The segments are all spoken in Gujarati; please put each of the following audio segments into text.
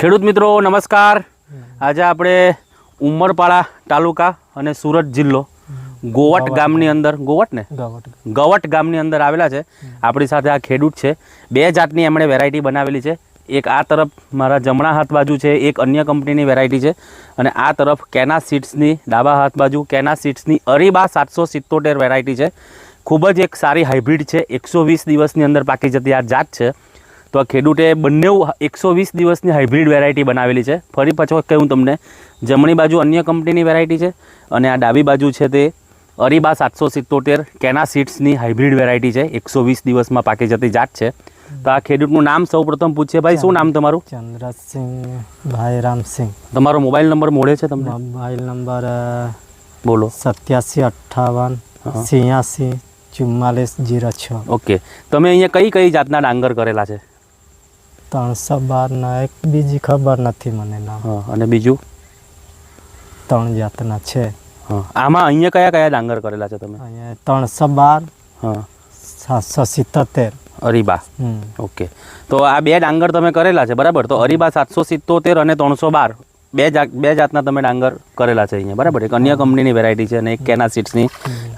ખેડૂત મિત્રો નમસ્કાર। આજે આપણે ઉમરપાડા તાલુકા અને સુરત જિલ્લો ગોવટ ગામની અંદર ગવટ ગામની અંદર આવેલા છે। આપણી સાથે આ ખેડૂત છે। બે જાતની એમણે વેરાયટી બનાવેલી છે। એક આ તરફ મારા જમણા હાથ બાજુ છે, એક અન્ય કંપનીની વેરાયટી છે, અને આ તરફ કેના સીડ્સની ડાબા હાથ બાજુ કેના સીડ્સની અરીબા 777 વેરાયટી છે। ખૂબ જ એક સારી હાઇબ્રિડ છે। 120 દિવસની અંદર પાકી જતી આ જાત છે। તો આ ખેડૂતે બંને 120 દિવસની હાઇબ્રિડ વેરાયટી બનાવેલી છે। ફરી પાછો કહું તમને, જમણી બાજુ અન્ય કંપનીની વેરાયટી છે અને આ ડાબી બાજુ છે તે અરીબા 777 કેના સીડ્સની હાઇબ્રિડ વેરાયટી છે। 120 દિવસમાં પાકી જતી જાત છે। તો આ ખેડૂતનું નામ સૌપ્રથમ પૂછીએ। ભાઈ, શું નામ તમારું? ચંદ્રસિંહ ભાઈરામસિંહ। તમારો મોબાઈલ નંબર મળે છે તમને? મોબાઈલ નંબર બોલો। 8758 86 4406। ઓકે, તમે અહીંયા કઈ કઈ જાતના ડાંગર કરેલા છે? 312 ના એક બીજી ખબર નથી મને નામ। અને બીજું 3 જાતના છે। આમાં અહીંયા કયા કયા ડાંગર કરેલા છે તમે? અહીંયા 312 777 અરીબા। ઓકે, તો આ બે ડાંગર તમે કરેલા છે, બરાબર? તો અરીબા 777 અને 312 બે જાતના તમે ડાંગર કરેલા છે અહીંયા, બરાબર? એક અન્ય કંપનીની વેરાયટી છે અને એક કેના સીડ્સની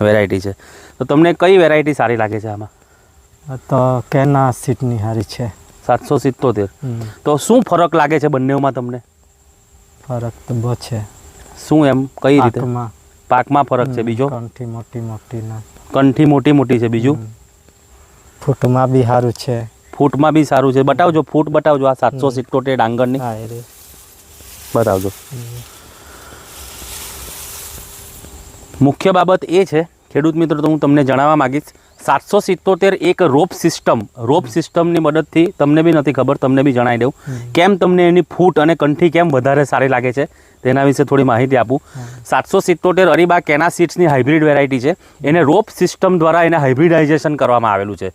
વેરાયટી છે। તો તમને કઈ વેરાયટી સારી લાગે છે આમાં? તો કેના સીડની સારી છે 777। તો શું ફરક લાગે છે બંનેમાં તમને? ફરક તો બહુ છે। શું એમ, કઈ રીતે? પાકમાં ફરક છે। બીજો? કંઠી મોટી મોટી ના કંઠી મોટી મોટી છે। બીજું? ફૂટમાં બી સારું છે। ફૂટમાં બી સારું છે। બતાવજો, ફૂટ બતાવજો આ 777 ડાંગરની બતાવજો। મુખ્ય બાબત એ છે ખેડૂત મિત્રો, તો હું તમને જણાવવા માગીશ, 777 એક રોપ સિસ્ટમની મદદથી, તમને બી નથી ખબર, તમને બી જણાવી દઉં કેમ તમને એની ફૂટ અને કંઠી કેમ વધારે સારી લાગે છે તેના વિશે થોડી માહિતી આપું। 777 અરીબા કેના સીડ્સની હાઇબ્રિડ વેરાયટી છે। એને રોપ સિસ્ટમ દ્વારા એને હાઇબ્રિડાઇઝેશન કરવામાં આવેલું છે।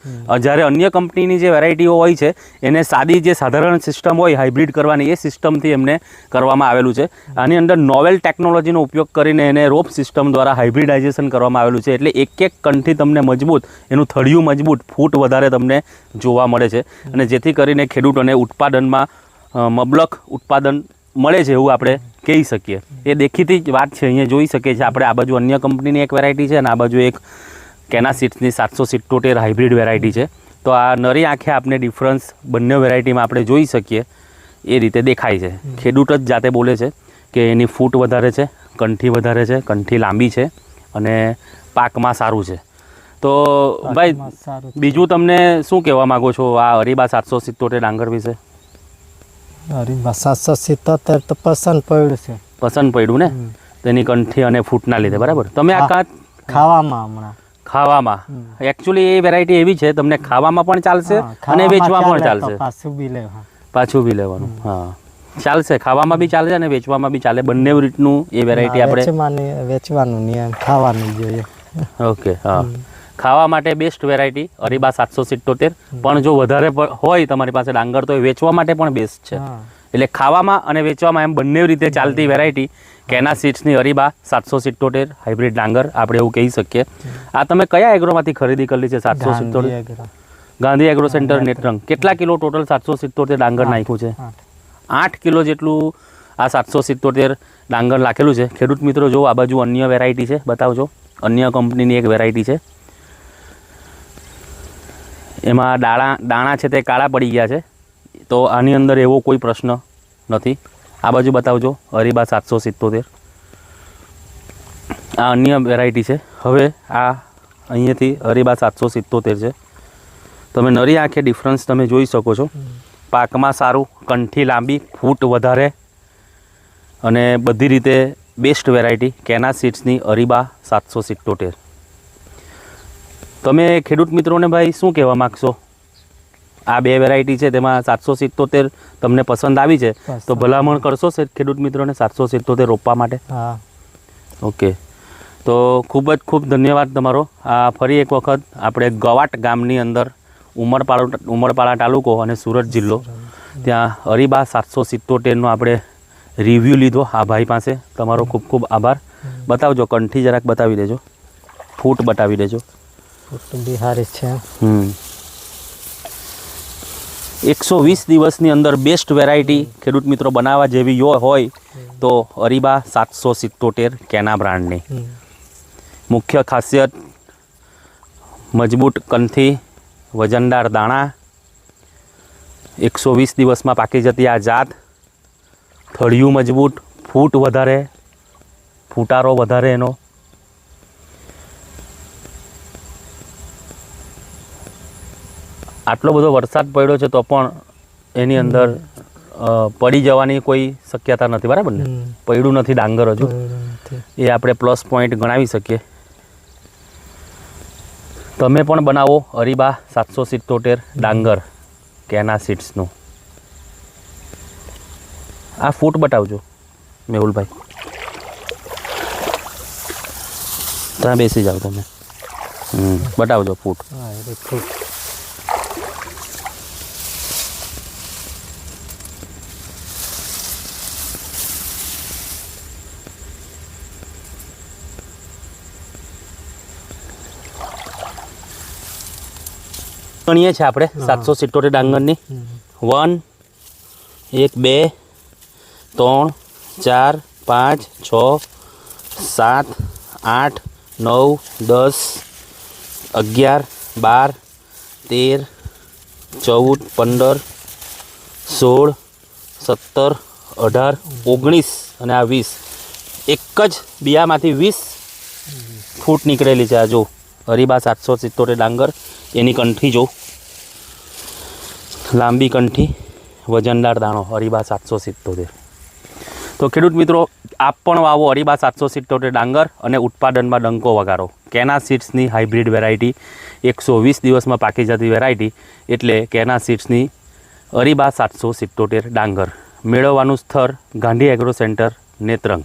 જ્યારે અન્ય કંપનીની જે વેરાયટીઓ હોય છે એને સાદી જે સાધારણ સિસ્ટમ હોય હાઇબ્રિડ કરવાની, એ સિસ્ટમથી એમને કરવામાં આવેલું છે। આની અંદર નોવેલ ટેકનોલોજીનો ઉપયોગ કરીને એને રોપ સિસ્ટમ દ્વારા હાઇબ્રિડાઇઝેશન કરવામાં આવેલું છે। એટલે એક એક કંઠી તમને મજબૂત, એનું થળિયું મજબૂત, ફૂટ વધારે તમને જોવા મળે છે, અને જેથી કરીને ખેડૂતોને ઉત્પાદનમાં મબલક ઉત્પાદન મળે છે એવું આપણે કહી શકીએ। એ દેખીતી જ વાત છે, અહીંયા જોઈ શકીએ છીએ આપણે। આ બાજુ અન્ય કંપનીની એક વેરાયટી છે અને આ બાજુ એક કેના સીડ્સની 777 હાઇબ્રિડ વેરાયટી છે। તો આ નરી આંખે આપણે ડિફરન્સ બંને વેરાયટીમાં આપણે જોઈ શકીએ એ રીતે દેખાય છે। ખેડૂત જ જાતે બોલે છે કે એની ફૂટ વધારે છે, કંઠી વધારે છે, કંઠી લાંબી છે અને પાકમાં સારું છે। તો ભાઈ, બીજું તમને શું કહેવા માગો છો આ અરીબા 777 ડાંગર વિશે? અરીબા 777 તો પસંદ પડ્યું છે। પસંદ પડ્યું ને તેની કંઠી અને ફૂટના લીધે, બરાબર? તમે આ ખાવામાં હમણાં ખાવામાં એકચ્યુઅલી એ વેરાયટી એવી છે, તમને ખાવામાં પણ ચાલશે અને વેચવામાં પણ ચાલશે। પાછું બી લેવાનું, હા, ચાલશે। ખાવામાં બી ચાલશે અને વેચવામાં બી ચાલે, બંને રીતનું એ વેરાયટી આપણે વેચવાનું નહીં, ખાવાનું જોઈએ। ઓકે, હા, ખાવા માટે બેસ્ટ વેરાયટી અરીબા 777। પણ જો વધારે હોય તમારી પાસે ડાંગર તો એ વેચવા માટે પણ બેસ્ટ છે। એટલે ખાવામાં અને વેચવામાં એમ બંને રીતે ચાલતી વેરાયટી કેના સીડ્સની અરીબા 777 હાઇબ્રિડ ડાંગર, આપણે એવું કહી શકીએ। આ તમે કયા એગ્રોમાંથી ખરીદી કરેલી છે 777? Gandhi agro centre Netrang. કેટલા કિલો ટોટલ 777 ડાંગર નાખ્યું છે? 8 કિલો જેટલું આ 777 ડાંગર નાખેલું છે। ખેડૂત મિત્રો જો આ બાજુ અન્ય વેરાયટી છે, બતાવજો, અન્ય કંપનીની એક વેરાયટી છે। એમાં દાણા છે તે કાળા પડી ગયા છે, તો આની અંદર એવો કોઈ પ્રશ્ન નથી। આ બાજુ બતાવજો અરીબા 777, આ અન્ય વેરાયટી છે। હવે આ અહીંયાથી અરીબા 777 છે। તમે નરી આંખે ડિફરન્સ તમે જોઈ શકો છો। પાકમાં સારું, કંઠી લાંબી, ફૂટ વધારે અને બધી રીતે બેસ્ટ વેરાયટી કેના સીડ્સની અરીબા 777। તમે ખેડૂત મિત્રોને ભાઈ શું કહેવા માગશો? આ બે વેરાયટી છે તેમાં 777 તમને પસંદ આવી છે તો ભલામણ કરશો ખેડૂત મિત્રોને 777 રોપવા માટે? હા, ઓકે, તો ખૂબ જ ખૂબ ધન્યવાદ તમારો। આ ફરી એક વખત આપણે ગવાટ ગામની અંદર ઉમરપાડા તાલુકો અને સુરત જિલ્લો, ત્યાં અરીબા 777નો આપણે રિવ્યૂ લીધો આ ભાઈ પાસે। તમારો ખૂબ ખૂબ આભાર। બતાવજો, કંઠી જરાક બતાવી દેજો, ફૂટ બતાવી દેજો। ફૂટ બી સારી છે। 120 દિવસની અંદર બેસ્ટ વેરાયટી ખેડૂત મિત્રો બનાવવા જેવી હોય તો અરીબા 777 કેના બ્રાન્ડની. મુખ્ય ખાસિયત મજબૂત કંઠી, વજનદાર દાણા, 120 દિવસમાં પાકી જતી આ જાત, થળિયું મજબૂત, ફૂટ વધારે, ફૂટારો વધારે એનો. આટલો બધો વરસાદ પડ્યો છે તો પણ એની અંદર પડી જવાની કોઈ શક્યતા નથી, બરાબર ને? પડ્યું નથી ડાંગર હજુ, એ આપણે પ્લસ પોઈન્ટ ગણાવી શકીએ. તમે પણ બનાવો અરીબા 777 ડાંગર કેના સીડ્સનું. આ ફૂટ બતાવજો મેહુલભાઈ, ત્યાં બેસી જાઓ તમે. બતાવજો ફૂટ. હા એ ફૂટ. ગણીએ છીએ આપણે 777 ડાંગરની. 1 1 2 3 4 5 6 7 8 9 10 11 12 13 14 15 16 17 18 19 અને આ 20, એક જ બિયામાંથી 20 ફૂટ નીકળેલી છે. આ જો અરીબા 777 ડાંગર, એની કંઠી જો, લાંબી કંઠી, વજનદાર દાણો, અરીબા 777. તો ખેડૂત મિત્રો, આપ પણ વાવો અરીબા 777 ડાંગર અને ઉત્પાદનમાં ડંકો વગાડો. કેના સીડ્સની હાઇબ્રિડ વેરાયટી, 120 દિવસમાં પાકી જતી વેરાયટી એટલે કેના સીડ્સની અરીબા 777 ડાંગર. મેળવવાનું સ્થળ ગાંધી એગ્રો સેન્ટર, નેત્રંગ.